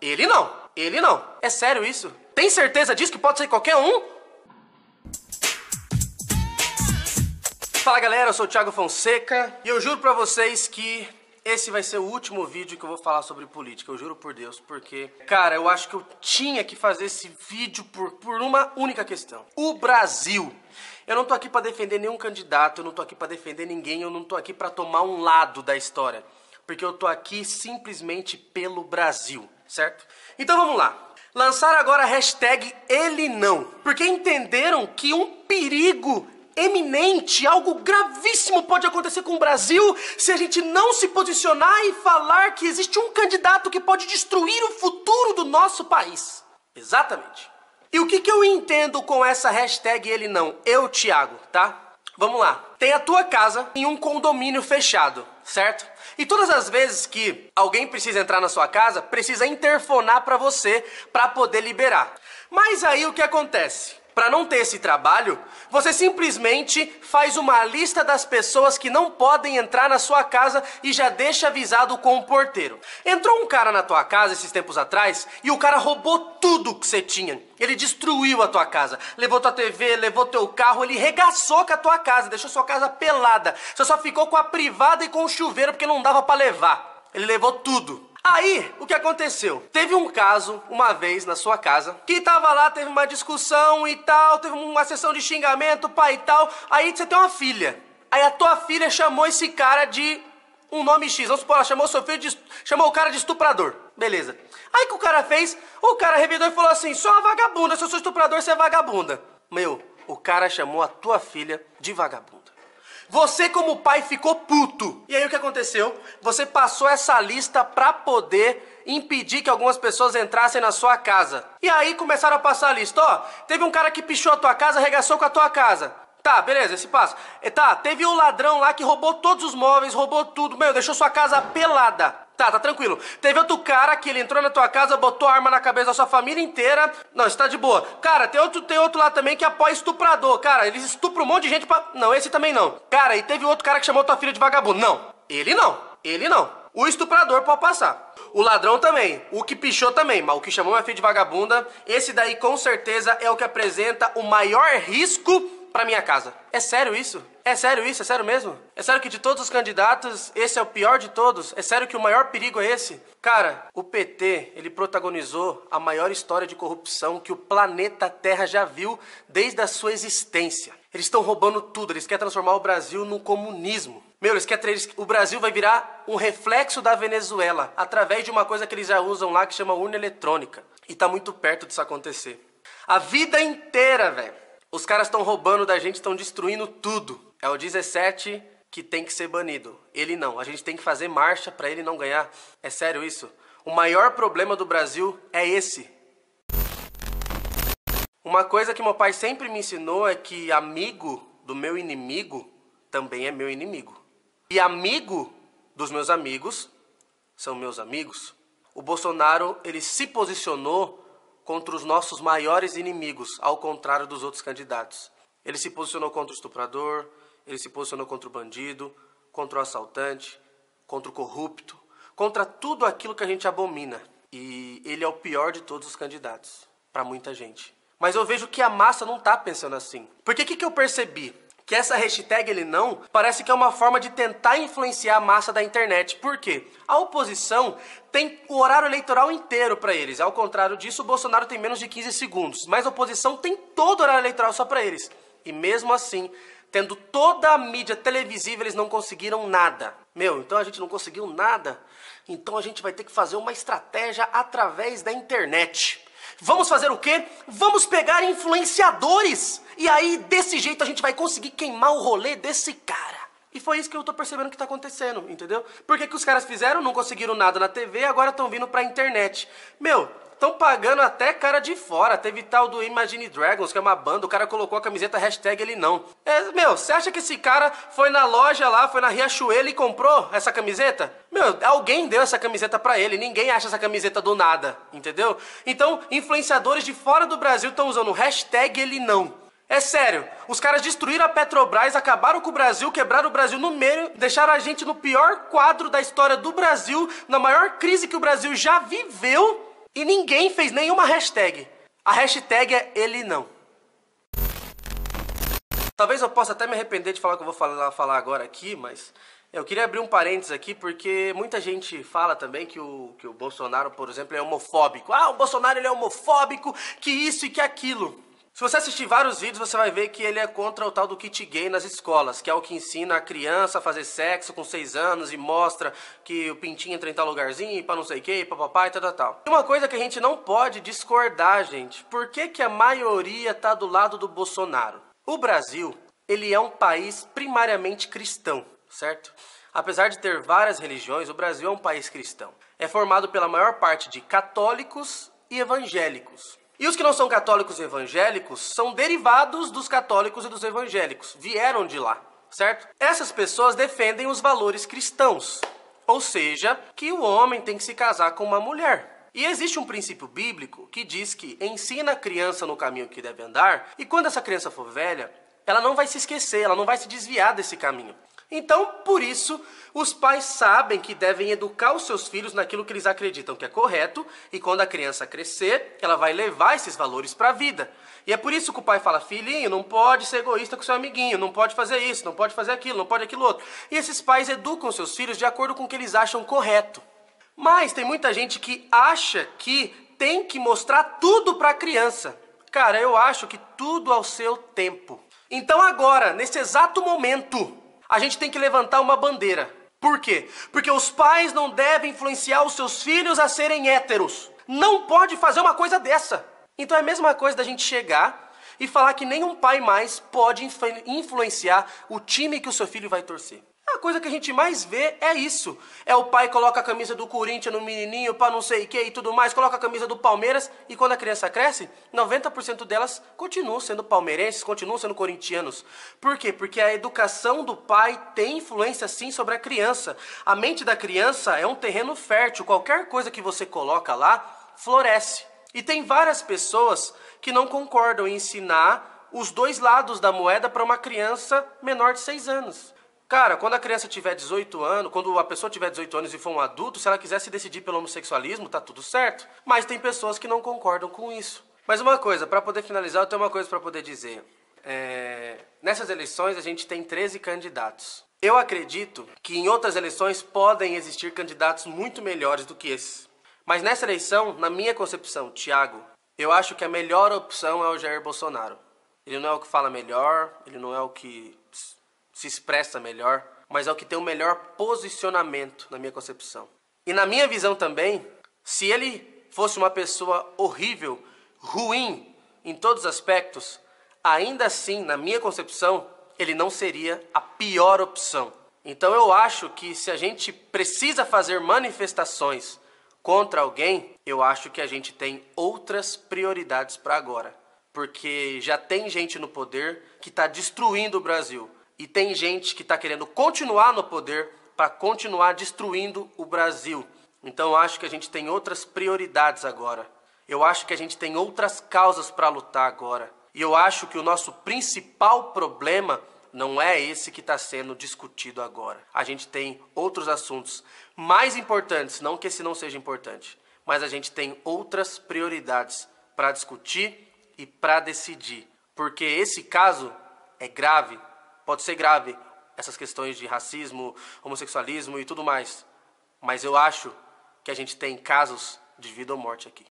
Ele não. Ele não. É sério isso? Tem certeza disso que pode ser qualquer um? Fala galera, eu sou o Thiago Fonseca e eu juro pra vocês que esse vai ser o último vídeo que eu vou falar sobre política, eu juro por Deus, porque, cara, eu acho que eu tinha que fazer esse vídeo por uma única questão. O Brasil. Eu não tô aqui pra defender nenhum candidato, eu não tô aqui pra defender ninguém, eu não tô aqui pra tomar um lado da história, porque eu tô aqui simplesmente pelo Brasil, certo? Então vamos lá. Lançaram agora a hashtag Ele Não, porque entenderam que um perigo eminente, algo gravíssimo pode acontecer com o Brasil se a gente não se posicionar e falar que existe um candidato que pode destruir o futuro do nosso país. Exatamente. E o que eu entendo com essa hashtag Ele Não? Eu, Thiago, tá? Vamos lá. Tem a tua casa em um condomínio fechado, certo? E todas as vezes que alguém precisa entrar na sua casa, precisa interfonar pra você pra poder liberar. Mas aí o que acontece? Para não ter esse trabalho, você simplesmente faz uma lista das pessoas que não podem entrar na sua casa e já deixa avisado com o porteiro. Entrou um cara na tua casa esses tempos atrás e o cara roubou tudo que você tinha. Ele destruiu a tua casa, levou tua TV, levou teu carro, ele regaçou com a tua casa, deixou sua casa pelada. Você só ficou com a privada e com o chuveiro porque não dava para levar. Ele levou tudo. Aí, o que aconteceu? Teve um caso, uma vez, na sua casa, que tava lá, teve uma discussão e tal, teve uma sessão de xingamento, pai e tal, aí você tem uma filha. Aí a tua filha chamou esse cara de um nome X, vamos supor, ela chamou seu filho chamou o cara de estuprador. Beleza. Aí o que o cara fez? O cara revidou e falou assim, sou uma vagabunda, se eu sou estuprador, você é vagabunda. Meu, o cara chamou a tua filha de vagabunda. Você como pai ficou puto. E aí o que aconteceu? Você passou essa lista pra poder impedir que algumas pessoas entrassem na sua casa. E aí começaram a passar a lista. Ó, teve um cara que pichou a tua casa, arregaçou com a tua casa. Tá, beleza, esse passo. Tá, teve um ladrão lá que roubou todos os móveis, roubou tudo. Meu, deixou sua casa pelada. Tá tranquilo. Teve outro cara que ele entrou na tua casa, botou arma na cabeça da sua família inteira. Não, isso tá de boa. Cara, tem outro lá também que apoia estuprador. Cara, eles estupram um monte de gente pra... Não, esse também não. Cara, e teve outro cara que chamou tua filha de vagabundo. Não, ele não. Ele não. O estuprador pode passar. O ladrão também. O que pichou também. Mas o que chamou minha filha de vagabunda, esse daí com certeza é o que apresenta o maior risco pra minha casa. É sério isso? É sério isso? É sério mesmo? É sério que de todos os candidatos, esse é o pior de todos? É sério que o maior perigo é esse? Cara, o PT, ele protagonizou a maior história de corrupção que o planeta Terra já viu desde a sua existência. Eles estão roubando tudo, eles querem transformar o Brasil no comunismo. Meu, o Brasil vai virar um reflexo da Venezuela, através de uma coisa que eles já usam lá que chama urna eletrônica. E tá muito perto disso acontecer. A vida inteira, velho. Os caras estão roubando da gente, estão destruindo tudo. É o 17 que tem que ser banido. Ele não. A gente tem que fazer marcha pra ele não ganhar. É sério isso? O maior problema do Brasil é esse. Uma coisa que meu pai sempre me ensinou é que amigo do meu inimigo também é meu inimigo. E amigo dos meus amigos são meus amigos. O Bolsonaro, ele se posicionou contra os nossos maiores inimigos, ao contrário dos outros candidatos. Ele se posicionou contra o estuprador, ele se posicionou contra o bandido, contra o assaltante, contra o corrupto, contra tudo aquilo que a gente abomina. E ele é o pior de todos os candidatos, para muita gente. Mas eu vejo que a massa não tá pensando assim. Porque o que eu percebi? Que essa hashtag Ele Não parece que é uma forma de tentar influenciar a massa da internet. Por quê? A oposição tem o horário eleitoral inteiro para eles. Ao contrário disso, o Bolsonaro tem menos de 15 segundos. Mas a oposição tem todo o horário eleitoral só para eles. E mesmo assim, tendo toda a mídia televisiva, eles não conseguiram nada. Meu, então a gente não conseguiu nada? Então a gente vai ter que fazer uma estratégia através da internet. Vamos fazer o quê? Vamos pegar influenciadores. E aí, desse jeito, a gente vai conseguir queimar o rolê desse cara. E foi isso que eu tô percebendo que tá acontecendo, entendeu? Por que os caras fizeram? Não conseguiram nada na TV, agora estão vindo pra internet. Meu, estão pagando até cara de fora. Teve tal do Imagine Dragons, que é uma banda, o cara colocou a camiseta hashtag Ele Não. Meu, você acha que esse cara foi na loja lá, foi na Riachuelo e comprou essa camiseta? Meu, alguém deu essa camiseta pra ele, ninguém acha essa camiseta do nada, entendeu? Então, influenciadores de fora do Brasil estão usando o hashtag Ele Não. É sério, os caras destruíram a Petrobras, acabaram com o Brasil, quebraram o Brasil no meio, deixaram a gente no pior quadro da história do Brasil, na maior crise que o Brasil já viveu. E ninguém fez nenhuma hashtag. A hashtag é ele não. Talvez eu possa até me arrepender de falar o que eu vou falar agora aqui, mas eu queria abrir um parênteses aqui, porque muita gente fala também que o Bolsonaro, por exemplo, é homofóbico. Ah, o Bolsonaro ele é homofóbico, que isso e que aquilo. Se você assistir vários vídeos, você vai ver que ele é contra o tal do kit gay nas escolas, que é o que ensina a criança a fazer sexo com 6 anos e mostra que o pintinho entra em tal lugarzinho, pra não sei o que, papapá e tal. E uma coisa que a gente não pode discordar, gente, por que a maioria tá do lado do Bolsonaro? O Brasil, ele é um país primariamente cristão, certo? Apesar de ter várias religiões, o Brasil é um país cristão. É formado pela maior parte de católicos e evangélicos. E os que não são católicos e evangélicos são derivados dos católicos e dos evangélicos. Vieram de lá, certo? Essas pessoas defendem os valores cristãos. Ou seja, que o homem tem que se casar com uma mulher. E existe um princípio bíblico que diz que ensina a criança no caminho que deve andar, e quando essa criança for velha, ela não vai se esquecer, ela não vai se desviar desse caminho. Então, por isso, os pais sabem que devem educar os seus filhos naquilo que eles acreditam que é correto, e quando a criança crescer, ela vai levar esses valores para a vida. E é por isso que o pai fala, filhinho, não pode ser egoísta com seu amiguinho, não pode fazer isso, não pode fazer aquilo, não pode aquilo outro. E esses pais educam seus filhos de acordo com o que eles acham correto. Mas tem muita gente que acha que tem que mostrar tudo para a criança. Cara, eu acho que tudo ao seu tempo. Então agora, nesse exato momento, a gente tem que levantar uma bandeira. Por quê? Porque os pais não devem influenciar os seus filhos a serem héteros. Não pode fazer uma coisa dessa. Então é a mesma coisa da gente chegar e falar que nenhum pai mais pode influenciar o time que o seu filho vai torcer. A coisa que a gente mais vê é isso. É o pai coloca a camisa do Corinthians no menininho pra não sei o que e tudo mais, coloca a camisa do Palmeiras e quando a criança cresce, 90% delas continuam sendo palmeirenses, continuam sendo corintianos. Por quê? Porque a educação do pai tem influência sim sobre a criança. A mente da criança é um terreno fértil, qualquer coisa que você coloca lá, floresce. E tem várias pessoas que não concordam em ensinar os dois lados da moeda para uma criança menor de 6 anos. Cara, quando a criança tiver 18 anos, quando a pessoa tiver 18 anos e for um adulto, se ela quiser se decidir pelo homossexualismo, tá tudo certo. Mas tem pessoas que não concordam com isso. Mas uma coisa, para poder finalizar, eu tenho uma coisa para poder dizer. Nessas eleições a gente tem 13 candidatos. Eu acredito que em outras eleições podem existir candidatos muito melhores do que esses. Mas nessa eleição, na minha concepção, Thiago, eu acho que a melhor opção é o Jair Bolsonaro. Ele não é o que fala melhor, ele não é o que se expressa melhor, mas é o que tem o melhor posicionamento na minha concepção. E na minha visão também, se ele fosse uma pessoa horrível, ruim em todos os aspectos, ainda assim, na minha concepção, ele não seria a pior opção. Então eu acho que se a gente precisa fazer manifestações contra alguém, eu acho que a gente tem outras prioridades para agora. Porque já tem gente no poder que está destruindo o Brasil. E tem gente que está querendo continuar no poder para continuar destruindo o Brasil. Então eu acho que a gente tem outras prioridades agora. Eu acho que a gente tem outras causas para lutar agora. E eu acho que o nosso principal problema não é esse que está sendo discutido agora. A gente tem outros assuntos mais importantes, não que esse não seja importante, mas a gente tem outras prioridades para discutir e para decidir. Porque esse caso é grave. Pode ser grave, essas questões de racismo, homossexualismo e tudo mais. Mas eu acho que a gente tem casos de vida ou morte aqui.